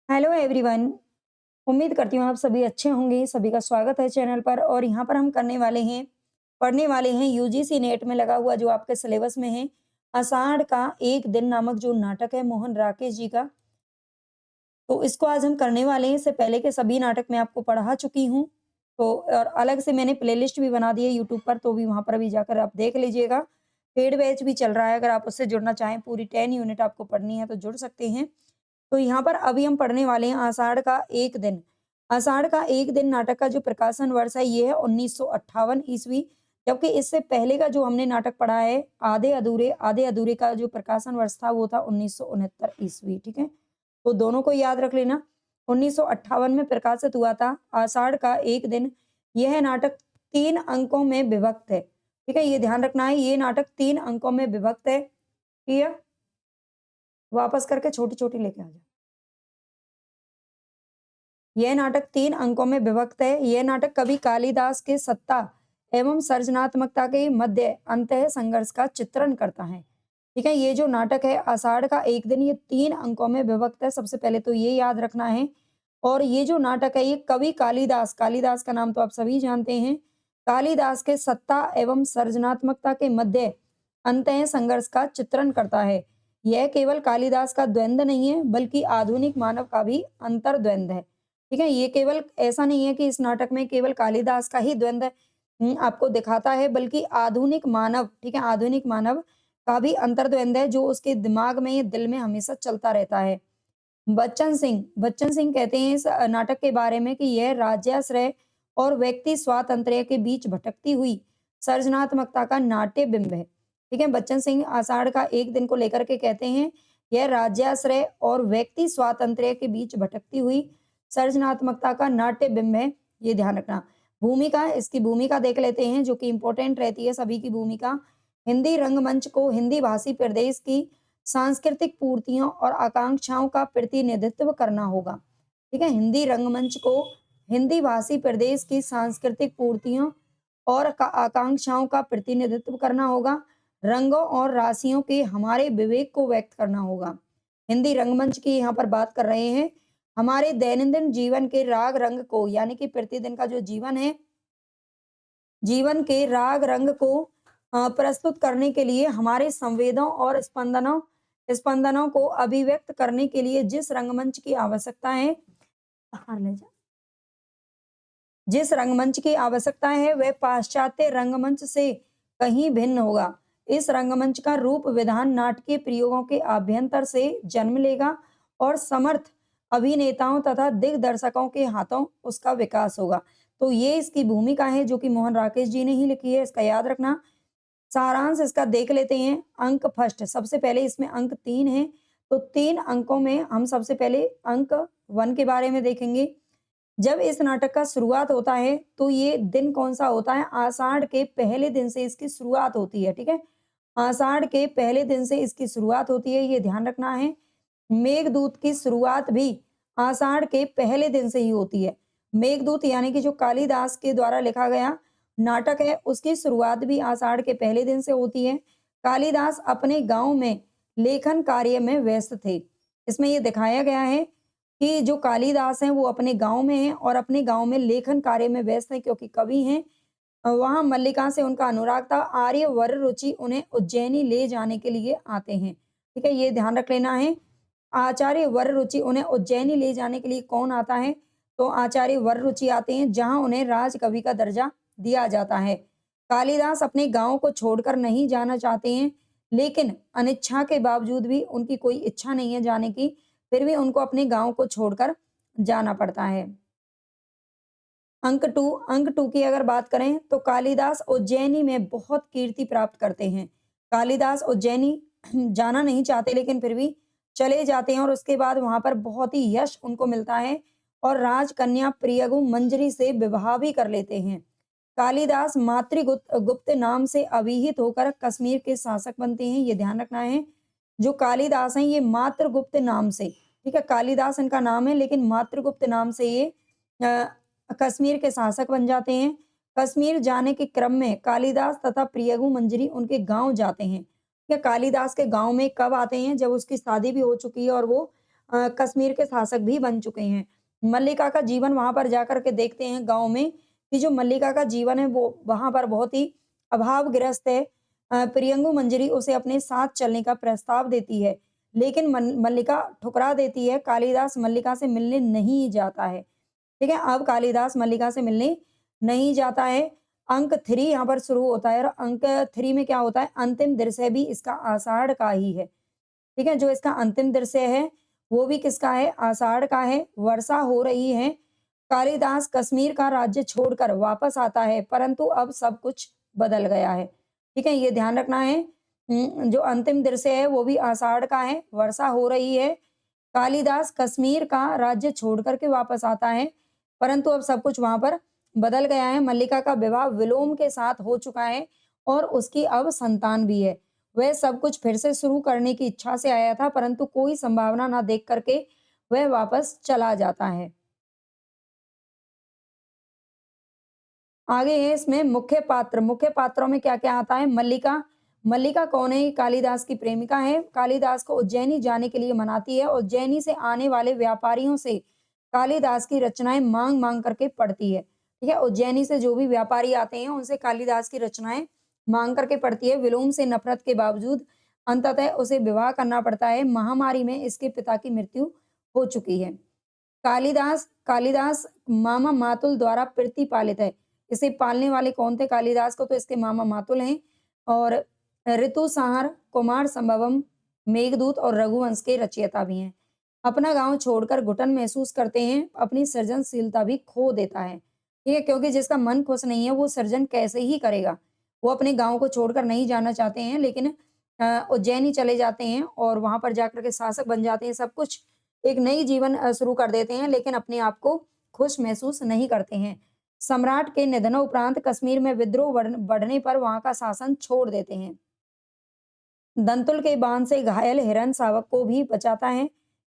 Hello everyone. उम्मीद करती हूँ आप सभी अच्छे होंगे। सभी का स्वागत है चैनल पर और यहाँ पर हम पढ़ने वाले हैं यूजीसी नेट में लगा हुआ जो आपके सिलेबस में है आषाढ़ का एक दिन नामक जो नाटक है मोहन राकेश जी का। तो इसको आज हम करने वाले हैं। इससे पहले के सभी नाटक मैं आपको पढ़ा चुकी हूँ। तो और अलग से मैंने प्लेलिस्ट भी बना दी है यूट्यूब पर, तो भी वहाँ पर भी जाकर आप देख लीजिएगा। पेड बैच भी चल रहा है, अगर आप उससे जुड़ना चाहें पूरी 10 यूनिट आपको पढ़नी है तो जुड़ सकते हैं। तो यहाँ पर अभी हम पढ़ने वाले हैं आषाढ़ का एक दिन। आषाढ़ का एक दिन नाटक का जो प्रकाशन वर्ष है ये है 1958 ईस्वी। जबकि इससे पहले का जो हमने नाटक पढ़ा है आधे अधूरे का जो प्रकाशन वर्ष था वो था 1969 ईस्वी। ठीक है, तो दोनों को याद रख लेना। 1958 में प्रकाशित हुआ था आषाढ़ का एक दिन। यह नाटक 3 अंकों में विभक्त है। ठीक है, ये ध्यान रखना है, ये नाटक 3 अंकों में विभक्त है। क्लियर? वापस करके छोटी-छोटी लेके आ जाओ। यह नाटक 3 अंकों में विभक्त है। यह नाटक कवि कालिदास के सत्ता एवं सृजनात्मकता के मध्य अंतः संघर्ष का चित्रण करता है। ठीक है, ये जो नाटक है आषाढ़ का एक दिन, ये 3 अंकों में विभक्त है। सबसे पहले तो ये याद रखना है। और ये जो नाटक है ये कवि कालिदास, कालिदास का नाम तो आप सभी जानते हैं, कालिदास के सत्ता एवं सृजनात्मकता के मध्य अंतः संघर्ष का चित्रण करता है। यह केवल कालिदास का द्वंद्व नहीं है बल्कि आधुनिक मानव का भी अंतर्द्वंद है। ठीक है, ये केवल ऐसा नहीं है कि इस नाटक में केवल कालिदास का ही द्वंद्व आपको दिखाता है, बल्कि आधुनिक मानव, ठीक है, आधुनिक मानव का भी अंतर्द्वंद है जो उसके दिमाग में, ये दिल में हमेशा चलता रहता है। बच्चन सिंह कहते हैं इस नाटक के बारे में कि यह राज्याश्रय और व्यक्ति स्वातंत्र्य के बीच भटकती हुई सृजनात्मकता का नाट्य बिंब है। ठीक है, बच्चन सिंह आषाढ़ का एक दिन को लेकर के कहते हैं यह राज्याश्रय और व्यक्ति स्वातंत्र्य के बीच भटकती हुई सृजनात्मकता का नाट्य बिंब है। ये ध्यान रखना। भूमिका, इसकी भूमिका देख लेते हैं जो कि इंपॉर्टेंट रहती है सभी की भूमिका। हिंदी रंगमंच को हिंदी भाषी प्रदेश की सांस्कृतिक पूर्तियों और आकांक्षाओं का प्रतिनिधित्व करना होगा। ठीक है, हिंदी रंगमंच को हिंदी भाषी प्रदेश की सांस्कृतिक पूर्तियों और आकांक्षाओं का प्रतिनिधित्व करना होगा। रंगों और राशियों के हमारे विवेक को व्यक्त करना होगा। हिंदी रंगमंच की यहाँ पर बात कर रहे हैं। हमारे दैनंदिन जीवन के राग रंग को, यानी कि प्रतिदिन का जो जीवन है, जीवन के राग रंग को प्रस्तुत करने के लिए हमारे संवेदों और स्पंदनों को अभिव्यक्त करने के लिए जिस रंगमंच की आवश्यकता है, बाहर ले जा, जिस रंगमंच की आवश्यकता है वह पाश्चात्य रंगमंच से कहीं भिन्न होगा। इस रंगमंच का रूप विधान नाटकीय प्रयोगों के आभ्यंतर से जन्म लेगा और समर्थ अभिनेताओं तथा दिग्दर्शकों के हाथों उसका विकास होगा। तो ये इसकी भूमिका है जो कि मोहन राकेश जी ने ही लिखी है, इसका याद रखना। सारांश इसका देख लेते हैं। अंक फर्स्ट, सबसे पहले इसमें अंक 3 हैं। तो 3 अंकों में हम सबसे पहले अंक 1 के बारे में देखेंगे। जब इस नाटक का शुरुआत होता है तो ये दिन कौन-सा होता है? आषाढ़ के पहले दिन से इसकी शुरुआत होती है। ठीक है? आषाढ़ के पहले दिन से इसकी शुरुआत होती है, ये ध्यान रखना है। मेघदूत की शुरुआत भी आषाढ़ के पहले दिन से ही होती है। मेघदूत यानी कि जो कालिदास के द्वारा लिखा गया नाटक है, उसकी शुरुआत भी आषाढ़ के पहले दिन से होती है। कालिदास अपने गाँव में लेखन कार्य में व्यस्त थे। इसमें ये दिखाया गया है कि जो कालिदास हैं वो अपने गाँव में हैं और अपने गाँव में लेखन कार्य में व्यस्त हैं क्योंकि कवि हैं। वहाँ मल्लिका से उनका अनुराग था। आर्य वर रुचि उन्हें उज्जैनी ले जाने के लिए आते हैं। ठीक है, ये ध्यान रख लेना है। आचार्य वर रुचि उन्हें उज्जैनी ले जाने के लिए कौन आता है? तो आचार्य वर रुचि आते हैं, जहाँ उन्हें राजकवि का दर्जा दिया जाता है। कालिदास अपने गाँव को छोड़कर नहीं जाना चाहते हैं, लेकिन अनिच्छा के बावजूद भी, उनकी कोई इच्छा नहीं है जाने की, फिर भी उनको अपने गाँव को छोड़कर जाना पड़ता है। अंक 2 की अगर बात करें तो कालिदास उज्जैनी में बहुत कीर्ति प्राप्त करते हैं। कालिदास उज्जैनी जाना नहीं चाहते लेकिन फिर भी चले जाते हैं और उसके बाद वहां पर बहुत ही यश उनको मिलता है और राजकन्या प्रियगु मंजरी से विवाह भी कर लेते हैं। कालिदास मातृगुप्त गुप्त नाम से अभिहित होकर कश्मीर के शासक बनते हैं, ये ध्यान रखना है। जो कालिदास हैं ये मातृगुप्त नाम से, ठीक है, कालिदास इनका नाम है लेकिन मातृगुप्त नाम से ये कश्मीर के शासक बन जाते हैं। कश्मीर जाने के क्रम में कालिदास तथा प्रियगु मंजरी उनके गांव जाते हैं। ये कालिदास के गांव में कब आते हैं? जब उसकी शादी भी हो चुकी है और वो कश्मीर के शासक भी बन चुके हैं। मल्लिका का जीवन वहाँ पर जाकर के देखते हैं गाँव में कि जो मल्लिका का जीवन है वो वहाँ पर बहुत ही अभावग्रस्त है। प्रियंगु मंजरी उसे अपने साथ चलने का प्रस्ताव देती है, लेकिन मल्लिका ठुकरा देती है। कालिदास मल्लिका से मिलने नहीं जाता है। ठीक है? अब कालिदास मल्लिका से मिलने नहीं जाता है। अंक 3 यहाँ पर शुरू होता है और अंक 3 में क्या होता है, अंतिम दृश्य भी इसका आषाढ़ का ही है। ठीक है? जो इसका अंतिम दृश्य है, वो भी किसका है? आषाढ़ का है। वर्षा हो रही है। कालिदास कश्मीर का राज्य छोड़कर वापस आता है, परंतु अब सब कुछ बदल गया है। ठीक है? ये ध्यान रखना है। जो अंतिम दृश्य है, वो भी आषाढ़ का है। वर्षा हो रही है। कालिदास कश्मीर का राज्य छोड़ कर के वापस आता है, परंतु अब सब कुछ वहाँ पर बदल गया है। मल्लिका का विवाह विलोम के साथ हो चुका है और उसकी अब संतान भी है। वह सब कुछ फिर से शुरू करने की इच्छा से आया था, परंतु कोई संभावना ना देख कर के वह वापस चला जाता है। आगे है इसमें मुख्य पात्र। मुख्य पात्रों में क्या-क्या आता है? मल्लिका। मल्लिका कौन है? ये कालिदास की प्रेमिका है। कालिदास को उज्जैनी जाने के लिए मनाती है। उज्जैनी से आने वाले व्यापारियों से कालिदास की रचनाएँ माँग-माँग करके पढ़ती है। ठीक है? उज्जैनी से जो भी व्यापारी आते हैं, उनसे कालिदास की रचनाएँ माँग करके पढ़ती है। विलोम से नफ़रत के बावजूद अंततः उसे विवाह करना पड़ता है। महामारी में इसके पिता की मृत्यु हो चुकी है। कालिदास कालिदास मामा मातुल द्वारा प्रतिपालित है। इसे पालने वाले कौन थे कालिदास को? तो इसके मामा मातुल हैं और ऋतुसंहार, कुमार संभवम, मेघदूत और रघुवंश के रचयिता भी हैं। अपना गाँव छोड़कर घुटन महसूस करते हैं, अपनी सृजनशीलता भी खो देता है। ठीक है? क्योंकि जिसका मन खुश नहीं है, वो सृजन कैसे ही करेगा? वो अपने गाँव को छोड़कर नहीं जाना चाहते हैं, लेकिन उज्जैनी चले जाते हैं और वहाँ पर जाकर के शासक बन जाते हैं। सब कुछ एक नई जीवन शुरू कर देते हैं, लेकिन अपने आप को खुश महसूस नहीं करते हैं। सम्राट के निधनोपरांत कश्मीर में विद्रोह बढ़ने पर वहाँ का शासन छोड़ देते हैं। दंतुल के बाण से घायल हिरण शावक को भी बचाता है।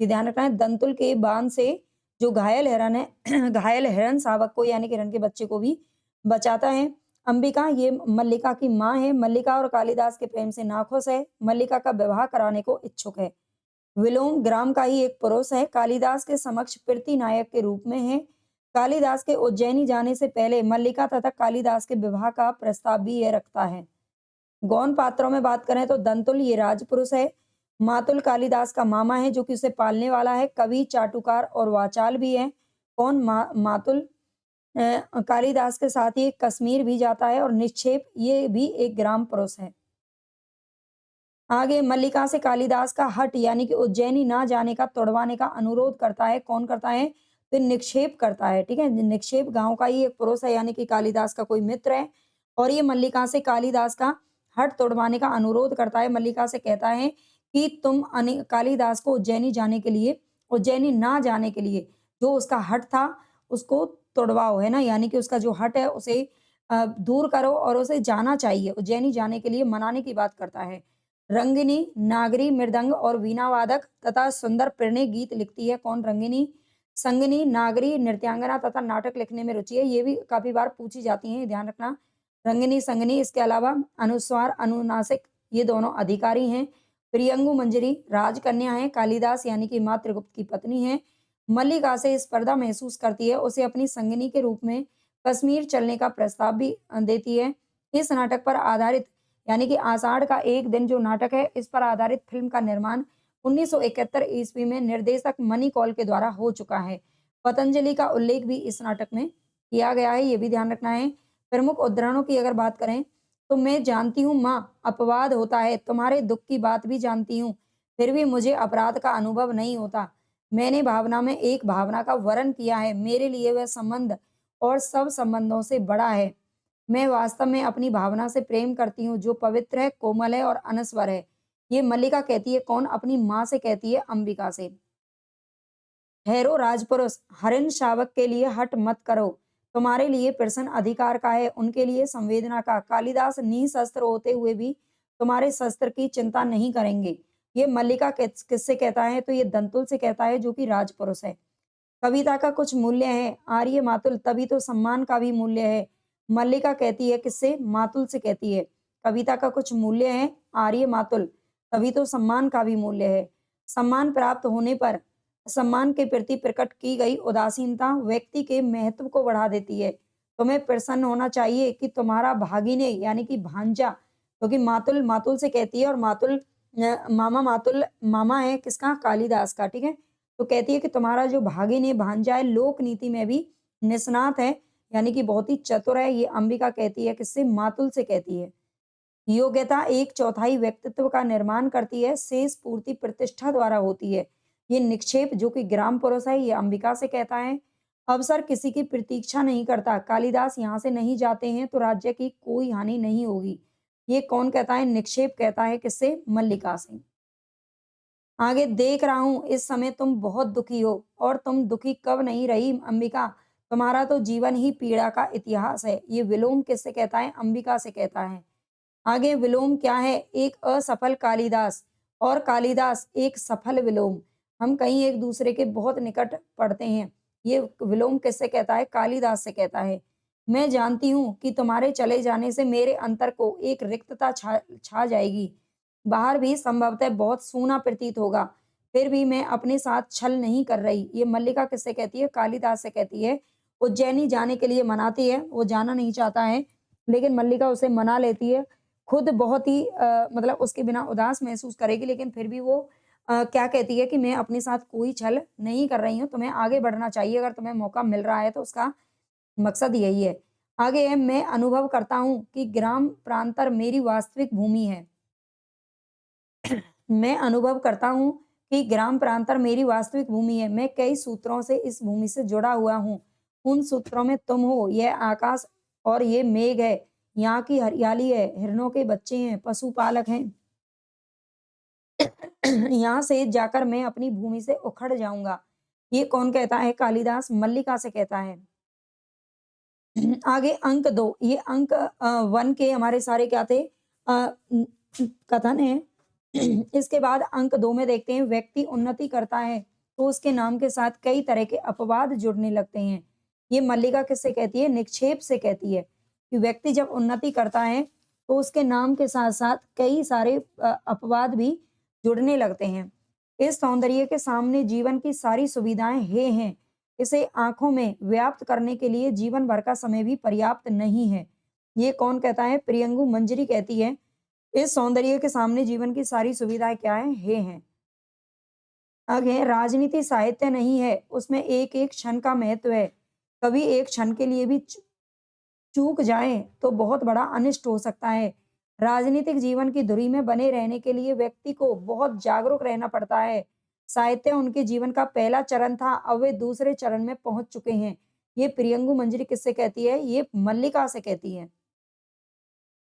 ये ध्यान रखना है, दंतुल के बाण से जो घायल हिरण है घायल हिरण शावक को यानी कि हिरण के बच्चे को भी बचाता है। अंबिका ये मल्लिका की माँ है। मल्लिका और कालिदास के प्रेम से नाखुश है। मल्लिका का विवाह कराने को इच्छुक है। विलोम ग्राम का ही एक पुरुष है। कालिदास के समक्ष नायक के रूप में है। कालिदास के उज्जैनी जाने से पहले मल्लिका तथा कालिदास के विवाह का प्रस्ताव भी यह रखता है। गौण पात्रों में बात करें तो दंतुल ये राजपुरुष है। मातुल कालिदास का मामा है जो कि उसे पालने वाला है। कवि, चाटुकार और वाचाल भी है। कौन? मातुल कालिदास के साथ ही कश्मीर भी जाता है और निक्षेप ये भी एक ग्राम पुरुष है। आगे मल्लिका से कालिदास का हठ यानी कि उज्जैनी ना जाने का तुड़वाने का अनुरोध करता है। कौन करता है? तो निक्षेप करता है। ठीक है? निक्षेप गाँव का ही एक पुरुष है यानी कि कालिदास का कोई मित्र है और ये मल्लिका से कालिदास का हठ तुड़वाने का अनुरोध करता है। मल्लिका से कहता है कि तुम कालिदास को उज्जैनी ना जाने के लिए जो उसका हठ था उसको तुड़वाओ, है ना? यानी कि उसका जो हठ है उसे दूर करो और उसे जाना चाहिए। उज्जैनी जाने के लिए मनाने की बात करता है। रंगिनी, नागरी, मृदंग और वीणा वादक तथा सुंदर प्रणय गीत लिखती है। कौन? रंगिनी। संगिनी, नागरी, नृत्यांगना तथा नाटक लिखने में रुचि है। ये भी काफ़ी बार पूछी जाती हैं, ध्यान रखना। रंगिनी, संगिनी इसके अलावा अनुस्वार, अनुनासिक ये दोनों अधिकारी हैं। प्रियंगु मंजरी राजकन्या है। कालिदास यानी कि मातृगुप्त की पत्नी है। मल्लिका से स्पर्धा महसूस करती है। उसे अपनी संगिनी के रूप में कश्मीर चलने का प्रस्ताव भी देती है। इस नाटक पर आधारित यानी कि आषाढ़ का एक दिन जो नाटक है, इस पर आधारित फिल्म का निर्माण 1971 ईस्वी में निर्देशक मनी कौल के द्वारा हो चुका है। पतंजलि का उल्लेख भी इस नाटक में किया गया है, ये भी ध्यान रखना है। प्रमुख उद्धरणों की अगर बात करें, तो मैं जानती हूँ माँ, अपवाद होता है, तुम्हारे दुःख की बात भी जानती हूँ, फिर भी मुझे अपराध का अनुभव नहीं होता। मैंने भावना में एक भावना का वर्ण किया है, मेरे लिए वह संबंध और सब संबंधों से बड़ा है। मैं वास्तव में अपनी भावना से प्रेम करती हूँ, जो पवित्र है, कोमल है और अनश्वर है। ये मल्लिका कहती है। कौन? अपनी माँ से कहती है, अंबिका से। ठहरो राजपुरुष, हरिण शावक के लिए हठ मत करो। तुम्हारे लिए प्रश्न अधिकार का है, उनके लिए संवेदना का। कालिदास निशस्त्र होते हुए भी तुम्हारे शस्त्र की चिंता नहीं करेंगे। ये मल्लिका किससे कहता है? तो ये दंतुल से कहता है जो कि राजपुरुष है। कविता का कुछ मूल्य है, आर्य मातुल, तभी तो सम्मान का भी मूल्य है। मल्लिका कहती है किससे? मातुल से कहती है। कविता का कुछ मूल्य है, आर्य मातुल, तभी तो सम्मान का भी मूल्य है। सम्मान प्राप्त होने पर सम्मान के प्रति प्रकट की गई उदासीनता व्यक्ति के महत्व को बढ़ा देती है। तुम्हें प्रसन्न होना चाहिए कि तुम्हारा भागिने यानी कि भांजा, क्योंकि मातुल मातुल से कहती है, और मातुल मामा, मातुल मामा है किसका? कालिदास का, ठीक है। तो कहती है कि तुम्हारा जो भागिन है, भांजा है, लोक नीति में भी निष्णात है, यानी कि बहुत ही चतुर है। ये अंबिका कहती है, किससे? मातुल से कहती है। योग्यता एक चौथाई व्यक्तित्व का निर्माण करती है, शेष पूर्ति प्रतिष्ठा द्वारा होती है। ये निक्षेप जो कि ग्राम पुरुष है, ये अंबिका से कहता है। अवसर किसी की प्रतीक्षा नहीं करता, कालिदास यहाँ से नहीं जाते हैं तो राज्य की कोई हानि नहीं होगी। ये कौन कहता है? निक्षेप कहता है, किससे? मल्लिका से। आगे, देख रहा हूँ इस समय तुम बहुत दुखी हो, और तुम दुखी कब नहीं रही अंबिका, तुम्हारा तो जीवन ही पीड़ा का इतिहास है। ये विलोम किससे कहता है? अंबिका से कहता है। आगे, विलोम क्या है? एक असफल कालिदास और कालिदास एक सफल विलोम। हम कहीं एक दूसरे के बहुत निकट पड़ते हैं। ये विलोम किससे कहता है? कालिदास से कहता है। मैं जानती हूँ कि तुम्हारे चले जाने से मेरे अंतर को एक रिक्तता छा छा जाएगी। बाहर भी संभवतः बहुत सूना प्रतीत होगा, फिर भी मैं अपने साथ छल नहीं कर रही। ये मल्लिका किससे कहती है? कालिदास से कहती है। उज्जैनी जाने के लिए मनाती है, वो जाना नहीं चाहता है, लेकिन मल्लिका उसे मना लेती है। खुद बहुत ही मतलब उसके बिना उदास महसूस करेगी, लेकिन फिर भी वो क्या कहती है कि मैं अपने साथ कोई छल नहीं कर रही हूँ, तुम्हें आगे बढ़ना चाहिए, अगर तुम्हें मौका मिल रहा है तो उसका मकसद यही है। आगे है, मैं अनुभव करता हूँ कि ग्राम प्रांतर मेरी वास्तविक भूमि है। मैं अनुभव करता हूँ कि ग्राम प्रांतर मेरी वास्तविक भूमि है। मैं कई सूत्रों से इस भूमि से जुड़ा हुआ हूँ। उन सूत्रों में तुम हो, यह आकाश और ये मेघ है, यहाँ की हरियाली है, हिरणों के बच्चे हैं, पशुपालक हैं। यहाँ से जाकर मैं अपनी भूमि से उखड़ जाऊंगा। ये कौन कहता है? कालिदास मल्लिका से कहता है। आगे अंक 2, ये अंक 1 के हमारे सारे क्या थे? कथन है। इसके बाद अंक 2 में देखते हैं, व्यक्ति उन्नति करता है तो उसके नाम के साथ कई तरह के अपवाद जुड़ने लगते हैं। ये मल्लिका किससे कहती है? निक्षेप से कहती है कि व्यक्ति जब उन्नति करता है तो उसके नाम के साथ-साथ कई सारे अपवाद भी जुड़ने लगते हैं। इस सौंदर्य के सामने जीवन की सारी सुविधाएं हे हैं। इसे आँखों में व्याप्त करने के लिए जीवन भर का समय भी पर्याप्त नहीं है। ये कौन कहता है? प्रियंगु मंजरी कहती है, इस सौंदर्य के सामने जीवन की सारी सुविधाएँ क्या हैं? हे हैं। आगे, राजनीति साहित्य नहीं है, उसमें एक-एक क्षण का महत्व है। कभी एक क्षण के लिए भी चूक जाएँ तो बहुत बड़ा अनिष्ट हो सकता है। राजनीतिक जीवन की धुरी में बने रहने के लिए व्यक्ति को बहुत जागरूक रहना पड़ता है। साहित्य उनके जीवन का पहला चरण था, अब वे दूसरे चरण में पहुँच चुके हैं। ये प्रियंगु मंजरी किससे कहती है? ये मल्लिका से कहती है।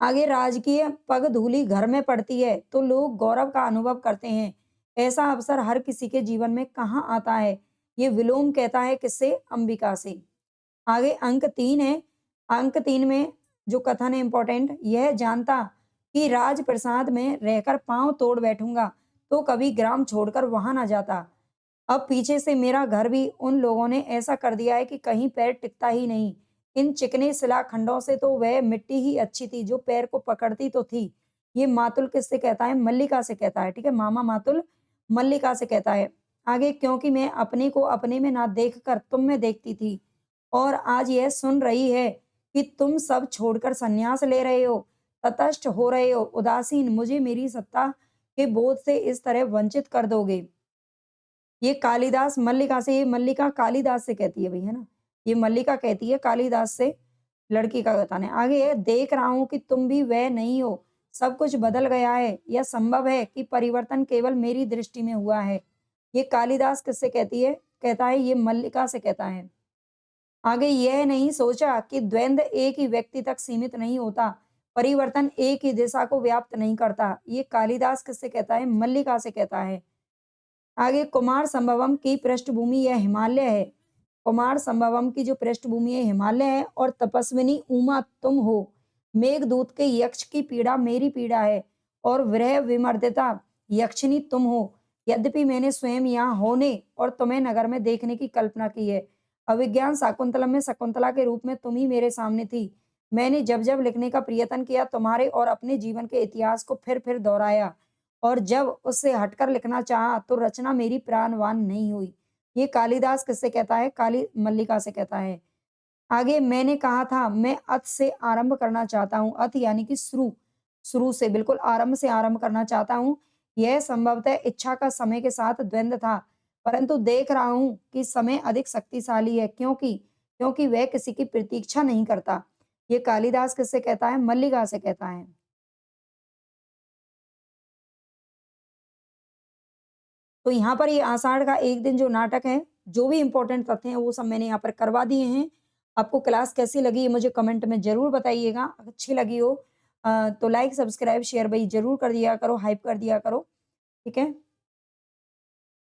आगे, राजकीय पगडंडी घर में पड़ती है तो लोग गौरव का अनुभव करते हैं। ऐसा अवसर हर किसी के जीवन में कहाँ आता है? ये विलोम कहता है, किससे? अंबिका से। आगे अंक 3 है। अंक 3 में जो कथन है इम्पोर्टेंट, यह जानता कि राजप्रसाद में रहकर पाँव तोड़ बैठूँगा, तो कभी ग्राम छोड़कर वहाँ ना जाता। अब पीछे से मेरा घर भी उन लोगों ने ऐसा कर दिया है कि कहीं पैर टिकता ही नहीं। इन चिकने शिलाखंडों से तो वह मिट्टी ही अच्छी थी, जो पैर को पकड़ती तो थी। ये मातुल किससे कहता है? मल्लिका से कहता है, ठीक है? मामा मातुल मल्लिका से कहता है। आगे, क्योंकि मैं अपने को अपने में ना देखकर तुम में देखती थी, और आज यह सुन रही है कि तुम सब छोड़कर संन्यास ले रहे हो, तटस्थ हो रहे हो, उदासीन, मुझे मेरी सत्ता के बोध से इस तरह वंचित कर दोगे। ये कालिदास मल्लिका से, ये मल्लिका कालिदास से कहती है भाई, है ना? ये मल्लिका कहती है कालिदास से, लड़की का कथन है। आगे है, देख रहा हूँ कि तुम भी वह नहीं हो, सब कुछ बदल गया है। यह संभव है कि परिवर्तन केवल मेरी दृष्टि में हुआ है। ये कालिदास किससे कहती है? कहता है, ये मल्लिका से कहता है। आगे, यह नहीं सोचा कि द्वंद्व एक ही व्यक्ति तक सीमित नहीं होता, परिवर्तन एक ही दिशा को व्याप्त नहीं करता। ये कालिदास किससे कहता है? मल्लिका से कहता है। आगे, कुमार संभवम की पृष्ठभूमि यह हिमालय है। कुमार संभवम की जो पृष्ठभूमि है हिमालय है, और तपस्विनी उमा तुम हो। मेघदूत के यक्ष की पीड़ा मेरी पीड़ा है, और विरह विमर्दिता यक्षिनी तुम हो। यद्यपि मैंने स्वयं यहाँ होने और तुम्हें नगर में देखने की कल्पना की है। अभिज्ञान शाकुंतलम में शकुंतला के रूप में तुम ही मेरे सामने थी। मैंने जब जब लिखने का प्रयत्न किया, तुम्हारे और अपने जीवन के इतिहास को फिर फिर दोहराया, और जब उससे हटकर लिखना चाहा तो रचना मेरी प्राणवान नहीं हुई। ये कालिदास किससे कहता है? काली मल्लिका से कहता है। आगे मैंने कहा था मैं अत से आरंभ करना चाहता हूँ। अत यानी कि शुरू, शुरू से बिल्कुल आरंभ से आरंभ करना चाहता हूँ। यह संभवतः इच्छा का समय के साथ द्वंद्व था, परंतु देख रहा हूँ कि समय अधिक शक्तिशाली है क्योंकि क्योंकि वह किसी की प्रतीक्षा नहीं करता। ये कालिदास किससे कहता है? मल्लिका से कहता है। तो यहाँ पर ये आषाढ़ का एक दिन जो नाटक है, जो भी इम्पोर्टेंट तथ्य हैं वो सब मैंने यहाँ पर करवा दिए हैं। आपको क्लास कैसी लगी ये मुझे कमेंट में ज़रूर बताइएगा। अच्छी लगी हो तो लाइक, सब्सक्राइब, शेयर भई ज़रूर कर दिया करो, हाइप कर दिया करो। ठीक है?